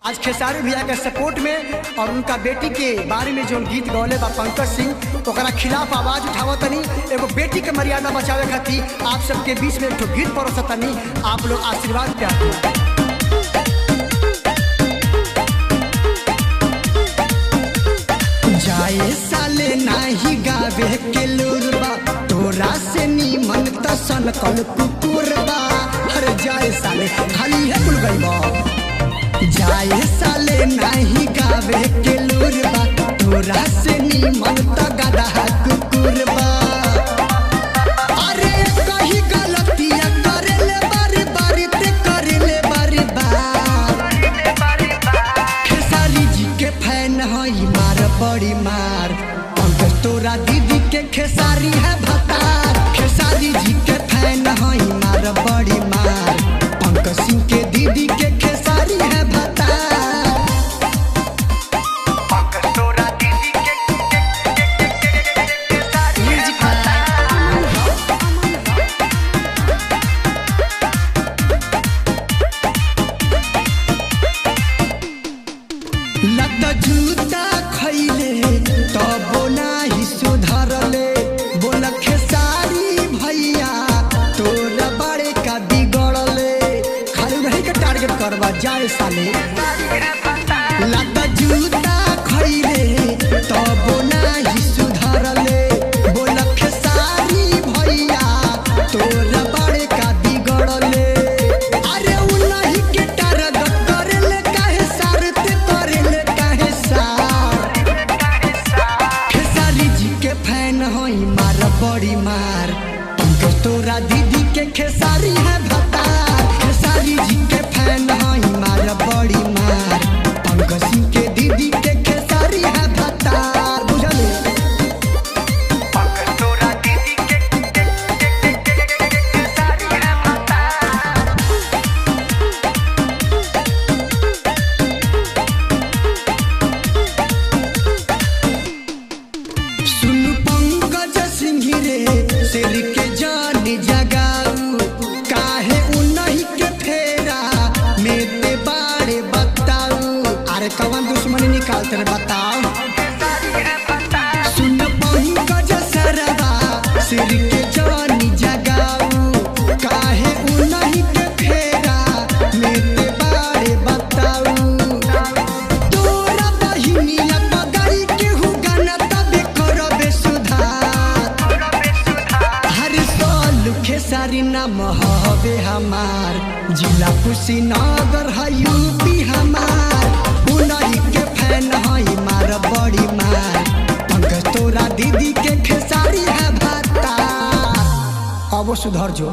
आज खेसारी भैया के सपोर्ट में और उनका बेटी के बारे में जो गीत गौले बा पंकज सिंह ओकरा खिलाफ आवाज उठावो तनी। एगो बेटी के मर्यादा बचावे खातिर आप सबके बीच में एक गीत परोसतनी, आप लोग आशीर्वाद प्यार जाए साले नाही गावे के लुरबा तोरा से नीमन तसन कल कुकुरबा। हर जाए साले खाली है कुल गईबा जाए साले नाही गावे के लुरबा तोरा से नीमन त गधा कुकुरबा। अरे कहीं गलतियां करेले बारी बारी ते करेले बारी बार। खेसारी जी के फैन हई मार बड़ी मार, पंकज तोरा दीदी के खेसारी है भतार। खेसारी जी के फैन हई मार बड़ी मार, पंकज सिंह के दीदी के खेसारी है भतार। लत जूता खैले तबो नाही सुधरले, बोल खेसारी भैया तोरा बड़े का बिगड़ले। खाली रही के टारगेट करवा जाए साले। लत जूता खैले तबो नाही सुधरले, बोल खेसारी भैया तोरा बड़े का बिगड़ले। अरे उन्हीं के टारगेट करेले काहे सारते करेले काहे सार। खेसारी जी के फैन हई मार बड़ी मार, पंकज तोरा दीदी के खेसारी है भतार। खेसारी जी के फैन हई मार बड़ी मार, पंकज सिंह के दीदी के खेसारी है भतार। बुझले सुन पंकज सिंह रे शेर के जान जगाऊ, काहे उन्हीं के फेरा में ते बारे बताऊ। अरे कौन दुश्मनी निकालते रे बताओ। सुन पंकज सरवा शेर के जान जगाऊ, काहे उन्हीं के फेरा में ते बारे बताऊ। तोरा बहिनिया पगाई के हु गाना तबे करबे सुधार। हर साल खेसारी नाम हवे हमार, जिला कुशीनगर है यूपी हमार। उन्हीं के फैन हई मार बड़ी मार, पंकज तोरा दीदी के खेसारी है भतार। अब सुधर जो।